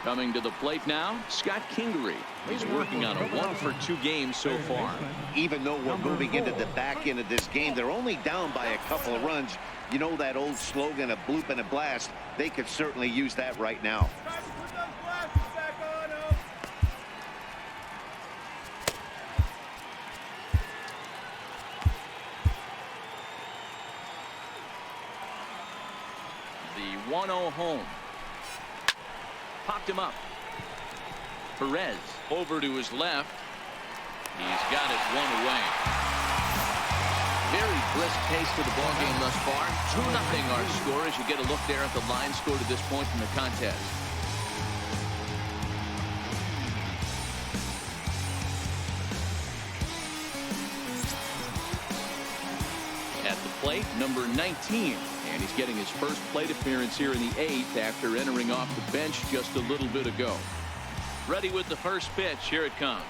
Speaker 1: Coming to the plate now, Scott Kingery. He's working on a 1 for 2 games so far.
Speaker 2: Even though we're moving into the back end of this game, they're only down by a couple of runs. You know that old slogan, a bloop and a blast? They could certainly use that right now.
Speaker 1: The 1-0 home. Popped him up. Perez over to his left. He's got it one away. Very brisk pace to the ball game thus far. 2-0 our score as you get a look there at the line score to this point in the contest. At the plate, number 19. And he's getting his first plate appearance here in the 8th after entering off the bench just a little bit ago. Ready with the first pitch. Here it comes.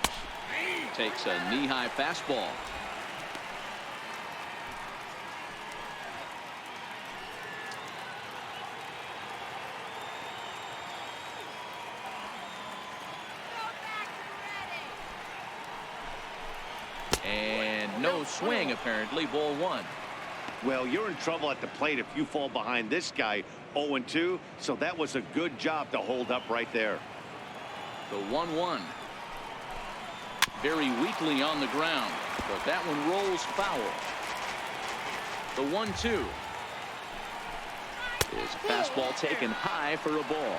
Speaker 1: Takes a knee-high fastball. And no swing, apparently. Ball 1.
Speaker 2: Well, you're in trouble at the plate if you fall behind this guy 0-2, so that was a good job to hold up right there.
Speaker 1: The 1-1. Very weakly on the ground, but that one rolls foul. The 1-2 is a fastball taken high for a ball.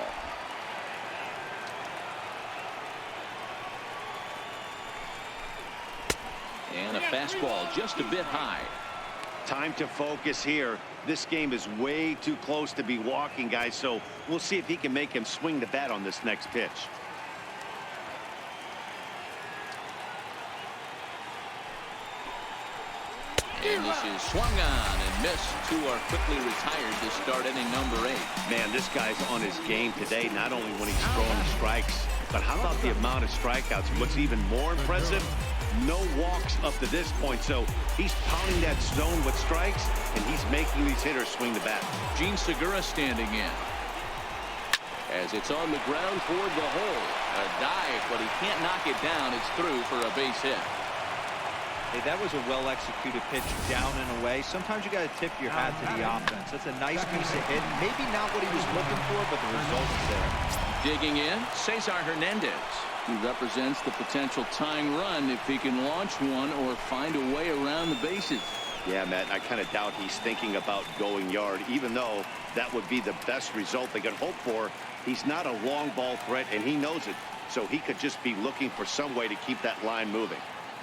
Speaker 1: And a fastball just a bit high.
Speaker 2: Time to focus here. This game is way too close to be walking, guys, so we'll see if he can make him swing the bat on this next pitch.
Speaker 1: And this is swung on and missed. Two are quickly retired to start inning number 8.
Speaker 2: Man, this guy's on his game today, not only when he's throwing strikes, but how about the amount of strikeouts? What's even more impressive, no walks up to this point, so he's pounding that zone with strikes, and he's making these hitters swing the bat.
Speaker 1: Gene Segura standing in. As it's on the ground toward the hole. A dive, but he can't knock it down. It's through for a base hit.
Speaker 4: Hey, that was a well-executed pitch down and away. Sometimes you got to tip your hat to the offense. That's a nice piece of hit. Maybe not what he was looking for, but the result is there.
Speaker 1: Digging in, Cesar Hernandez. He represents the potential tying run if he can launch one or find a way around the bases.
Speaker 2: Yeah, Matt, I kind of doubt he's thinking about going yard, even though that would be the best result they could hope for. He's not a long ball threat, and he knows it, so he could just be looking for some way to keep that line moving.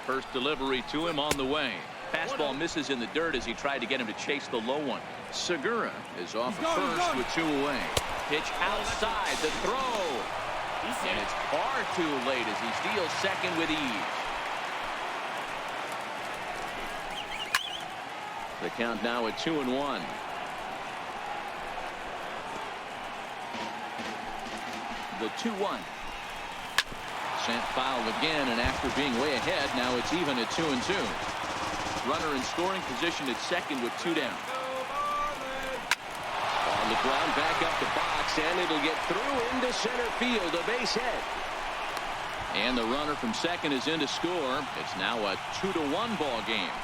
Speaker 1: First delivery to him on the way. Fastball misses in the dirt as he tried to get him to chase the low one. Segura is off at first with 2 away. Pitch outside the throw. And it's far too late as he steals second with ease. The count now at 2-1. The 2-1. Sent foul again, and after being way ahead, now it's even at 2-2. Runner in scoring position at second with 2 down. On the ground, back up the box, and it'll get through into center field, a base hit. And the runner from second is in to score. It's now a 2-1 ball game.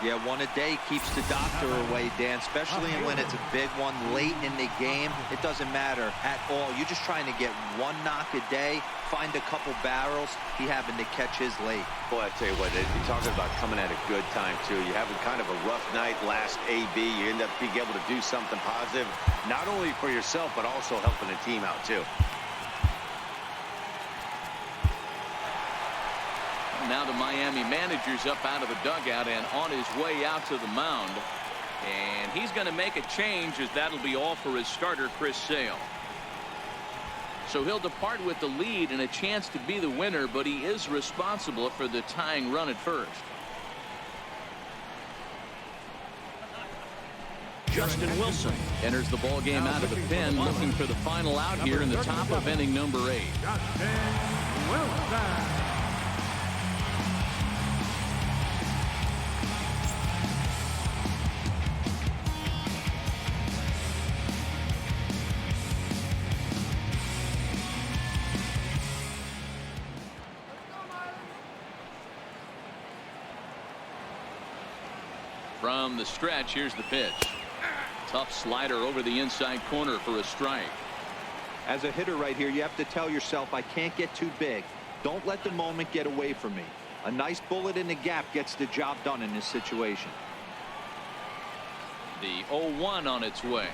Speaker 4: Yeah, one a day keeps the doctor away, Dan, especially when it's a big one late in the game. It doesn't matter at all. You're just trying to get one knock a day, find a couple barrels. He happened to catch his late.
Speaker 2: Boy, I tell you what, you're talking about coming at a good time, too. You're having kind of a rough night last AB. You end up being able to do something positive, not only for yourself, but also helping the team out, too.
Speaker 1: Now the Miami manager's up out of the dugout and on his way out to the mound. And he's going to make a change, as that'll be all for his starter, Chris Sale. So he'll depart with the lead and a chance to be the winner, but he is responsible for the tying run at first. Justin Wilson enters the ball game out of the pen, looking for the final out here in the top of inning number 8.
Speaker 3: Justin Wilson.
Speaker 1: From the stretch, here's the pitch. Tough slider over the inside corner for a strike.
Speaker 4: As a hitter right here, you have to tell yourself, I can't get too big. Don't let the moment get away from me. A nice bullet in the gap gets the job done in this situation.
Speaker 1: The 0-1 on its way.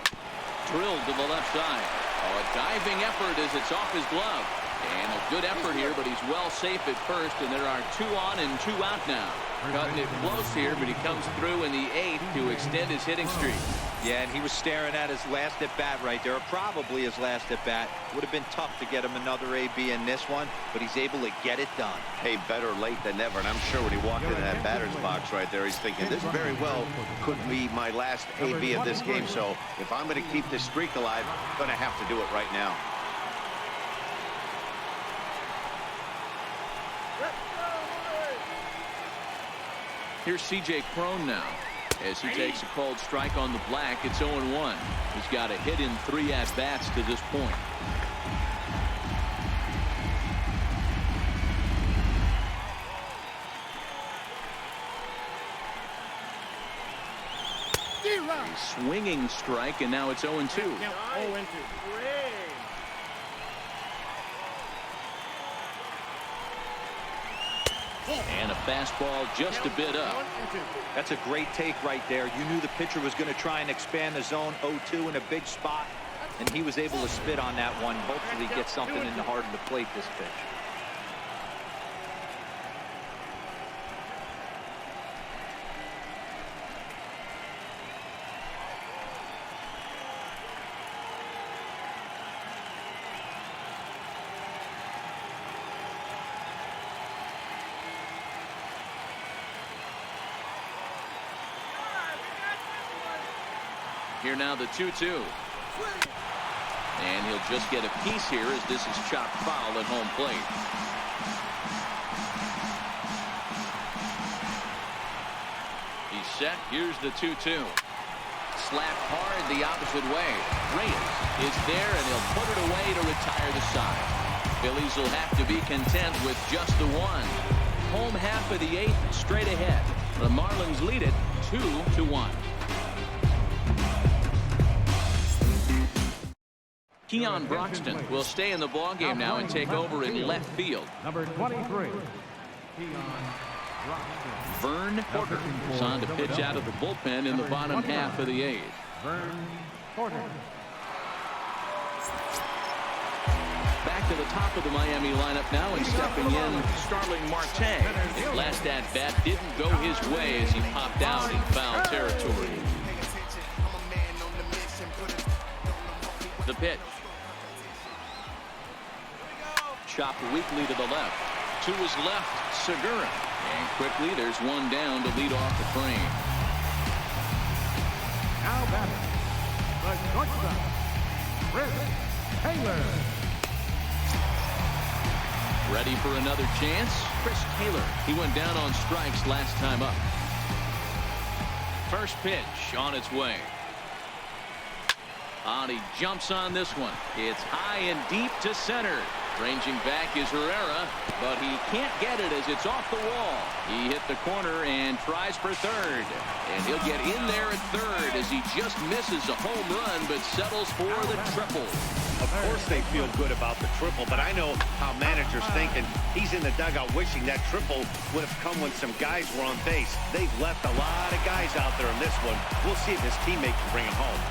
Speaker 1: Drilled to the left side. Oh, a diving effort as it's off his glove. And a good effort here, but he's well safe at first, and there are 2 on and 2 out now. Cutting it close here, but he comes through in the 8th to extend his hitting streak.
Speaker 4: Yeah, and he was staring at his last at-bat right there, or probably his last at-bat. Would have been tough to get him another AB in this one, but he's able to get it done.
Speaker 2: Hey, better late than never, and I'm sure when he walked into that batter's box right there, he's thinking, this very well could be my last AB of this game, so if I'm going to keep this streak alive, I'm going to have to do it right now.
Speaker 1: Here's C.J. Cron now as he takes a called strike on the black. It's 0-1. He's got a hit in 3 at-bats to this point. A swinging strike, and now it's 0-2. And a fastball just a bit up.
Speaker 4: That's a great take right there. You knew the pitcher was going to try and expand the zone. 0-2 in a big spot, and he was able to spit on that one. Hopefully get something in the heart of the plate this pitch.
Speaker 1: Here now the 2-2. And he'll just get a piece here as this is chopped foul at home plate. He's set. Here's the 2-2. Slapped hard the opposite way. Reyes is there, and he'll put it away to retire the side. Phillies will have to be content with just the one. Home half of the 8th, straight ahead. The Marlins lead it 2-1. Keon Broxton will stay in the ballgame now and take over in left field.
Speaker 3: Number 23, Keon Broxton.
Speaker 1: Vern Porter is on to pitch out of the bullpen in the bottom half of the 8th.
Speaker 3: Vern Porter.
Speaker 1: Back to the top of the Miami lineup now and stepping in Starling Marte. His last at-bat didn't go his way as he popped out in foul territory. The pitch. Chopped weakly to the left. To his left, Segura. And quickly there's one down to lead off the frame.
Speaker 3: Now batting, the shortstop, Chris Taylor.
Speaker 1: Ready for another chance? Chris Taylor. He went down on strikes last time up. First pitch on its way. And he jumps on this one. It's high and deep to center. Ranging back is Herrera, but he can't get it as it's off the wall. He hit the corner and tries for third. And he'll get in there at third as he just misses a home run but settles for the triple.
Speaker 2: Of course they feel good about the triple, but I know how managers thinking. He's in the dugout wishing that triple would have come when some guys were on base. They've left a lot of guys out there in this one. We'll see if his teammate can bring him home.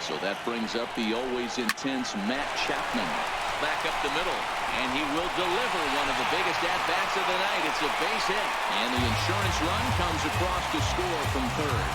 Speaker 1: So that brings up the always intense Matt Chapman. Back up the middle, and he will deliver one of the biggest at-bats of the night. It's a base hit, and the insurance run comes across to score from third.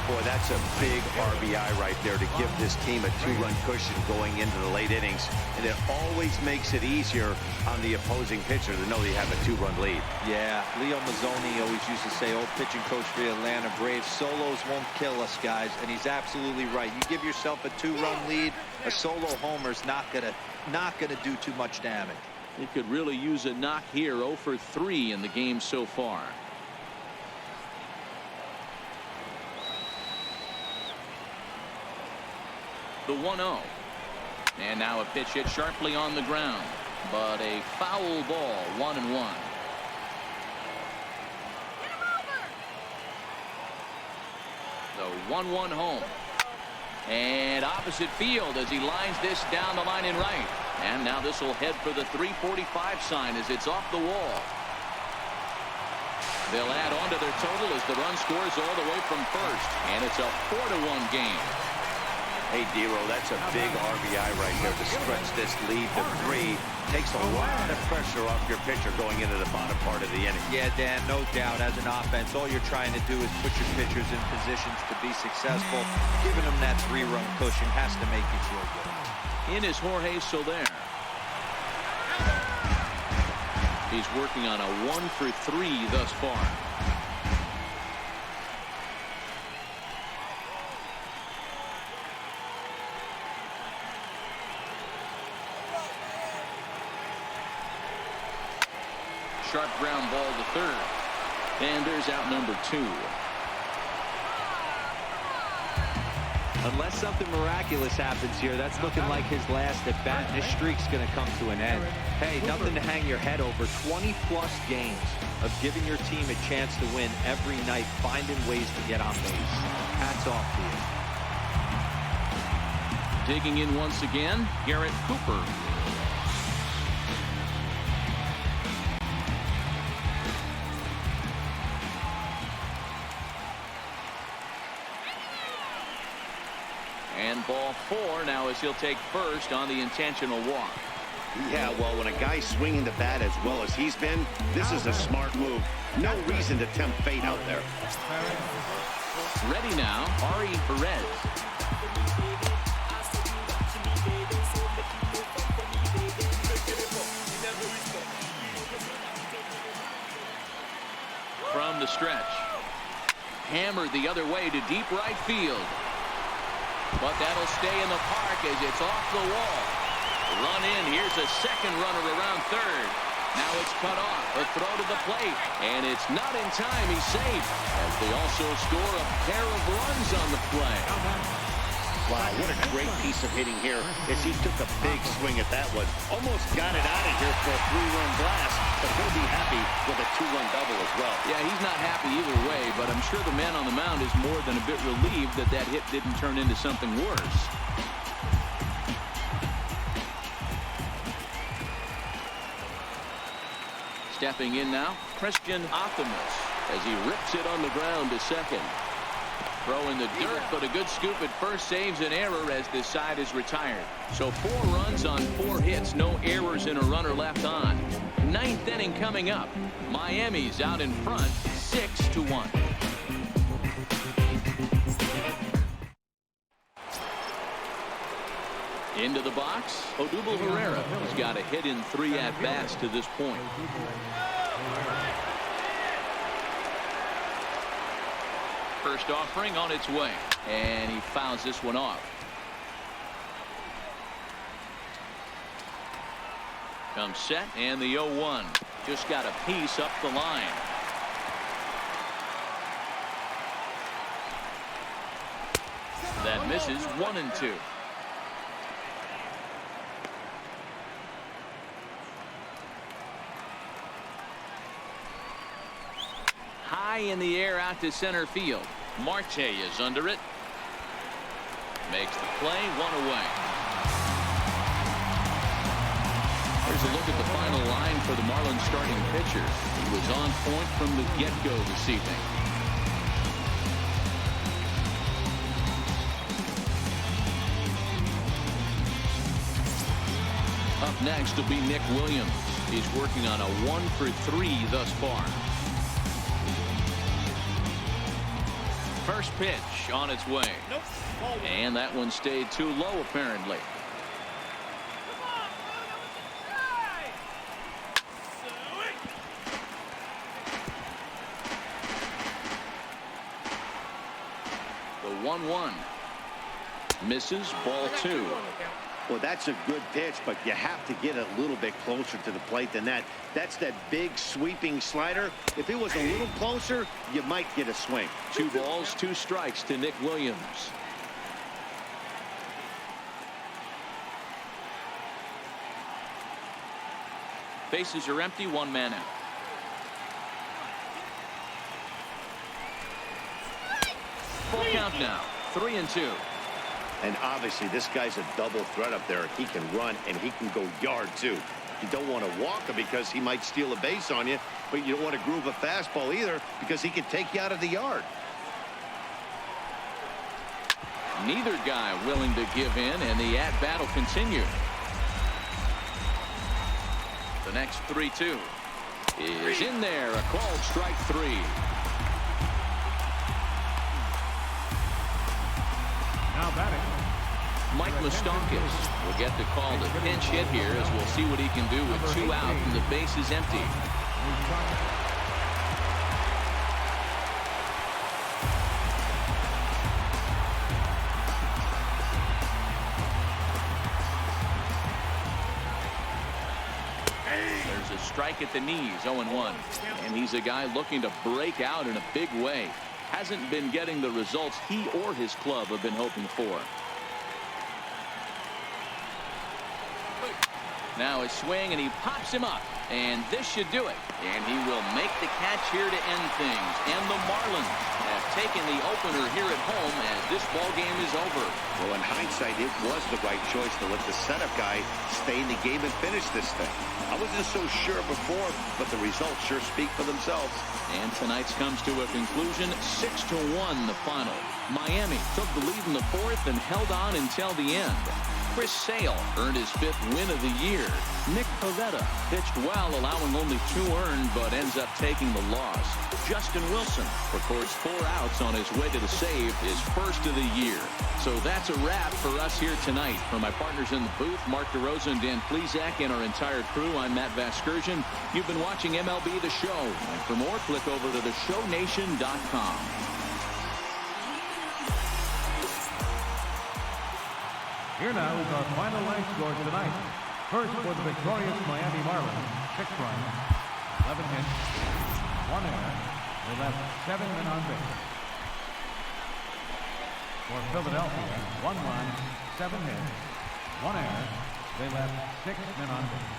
Speaker 2: Boy, that's a big RBI right there to give this team a 2-run cushion going into the late innings. And it always makes it easier on the opposing pitcher to know they have a 2-run lead.
Speaker 4: Yeah, Leo Mazzoni always used to say, old pitching coach for the Atlanta Braves, solos won't kill us, guys. And he's absolutely right. You give yourself a 2-run lead, a solo homer's not gonna do too much damage.
Speaker 1: He could really use a knock here. 0 for 3 in the game so far. The 1-0. And now a pitch hit sharply on the ground, but a foul ball. 1-1. The 1-1 home. And opposite field as he lines this down the line in right. And now this will head for the 345 sign as it's off the wall. They'll add on to their total as the run scores all the way from first. And it's a 4-1 game.
Speaker 2: Hey, Dero, that's a big RBI right there to stretch this lead to 3. Takes a lot of pressure off your pitcher going into the bottom part of the inning.
Speaker 4: Yeah, Dan, no doubt. As an offense, all you're trying to do is put your pitchers in positions to be successful. Giving them that 3-run cushion has to make you feel good.
Speaker 1: In is Jorge Soler. He's working on a 1 for 3 thus far. sharp ground ball to third. And there's out number 2.
Speaker 4: Unless something miraculous happens here, that's looking like his last at bat, and this streak's going to come to an end. Hey, nothing to hang your head over. 20-plus games of giving your team a chance to win every night, finding ways to get on base. Hats off to you.
Speaker 1: Digging in once again, Garrett Cooper. And ball 4 now as he'll take first on the intentional walk.
Speaker 2: Yeah, well, when a guy's swinging the bat as well as he's been, this is a smart move. No reason to tempt fate out there.
Speaker 1: Ready now, Ari Perez. From the stretch. Hammered the other way to deep right field. But that'll stay in the park as it's off the wall. Run in. Here's a second runner around third. Now it's cut off. A throw to the plate. And it's not in time. He's safe. As they also score a pair of runs on the play.
Speaker 2: Wow, what a great piece of hitting here as he took a big swing at that one. Almost got it out of here for a 3-run blast, but he'll be happy with a 2-run double as well.
Speaker 1: Yeah, he's not happy either way, but I'm sure the man on the mound is more than a bit relieved that that hit didn't turn into something worse. Stepping in now, Christian Optimus as he rips it on the ground to second. Throw in the dirt, but a good scoop at first saves an error as this side is retired. So 4 runs on 4 hits, no errors and a runner left on. 9th inning coming up. Miami's out in front, 6-1. Into the box, Odubel Herrera has got a hit in 3 at-bats to this point. First offering on its way, and he fouls this one off. Comes set, and the 0-1. Just got a piece up the line. That misses 1-2. High in the air out to center field. Marte is under it. Makes the play, 1 away. Here's a look at the final line for the Marlins starting pitcher. He was on point from the get-go this evening. Up next will be Nick Williams. He's working on a 1-for-3 thus far. First pitch on its way. And that one stayed too low, apparently. The 1-1. Misses, ball 2.
Speaker 2: Well, that's a good pitch, but you have to get a little bit closer to the plate than that. That's that big sweeping slider. If it was a little closer, you might get a swing.
Speaker 1: 2 balls, 2 strikes to Nick Williams. Bases are empty, 1 man out. Full count now, 3-2.
Speaker 2: And obviously, this guy's a double threat up there. He can run, and he can go yard, too. You don't want to walk him because he might steal a base on you, but you don't want to groove a fastball either because he can take you out of the yard.
Speaker 1: Neither guy willing to give in, and the at-bat will continue. The next 3-2 is in there, a called strike 3.
Speaker 3: Now batting,
Speaker 1: Mike Moustakas will get the call to pinch hit here as we'll see what he can do with 2 out and the base is empty. There's a strike at the knees, 0-1. And he's a guy looking to break out in a big way. Hasn't been getting the results he or his club have been hoping for. Now a swing, and he pops him up. And this should do it. And he will make the catch here to end things. And the Marlins have taken the opener here at home as this ball game is over.
Speaker 2: Well, in hindsight, it was the right choice to let the setup guy stay in the game and finish this thing. I wasn't so sure before, but the results sure speak for themselves.
Speaker 1: And tonight's comes to a conclusion, 6-1 the final. Miami took the lead in the fourth and held on until the end. Chris Sale earned his 5th win of the year. Nick Pivetta pitched well, allowing only 2 earned, but ends up taking the loss. Justin Wilson records 4 outs on his way to the save, his first of the year. So that's a wrap for us here tonight. For my partners in the booth, Mark DeRosa and Dan Plesac, and our entire crew, I'm Matt Vasgersian. You've been watching MLB The Show. And for more, click over to theshownation.com.
Speaker 3: Here now is our final line score tonight. First for the victorious Miami Marlins, 6 runs, 11 hits, 1 error. They left 7 men on base. For Philadelphia, 1 run, 7 hits, 1 error. They left 6 men on base.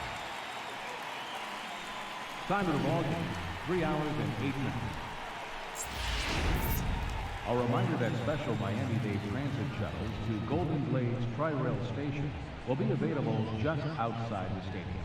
Speaker 3: Time of the ball game, 3 hours and 8 minutes. A reminder that special Miami-Dade transit shuttles to Golden Glades Tri-Rail Station will be available just outside the stadium.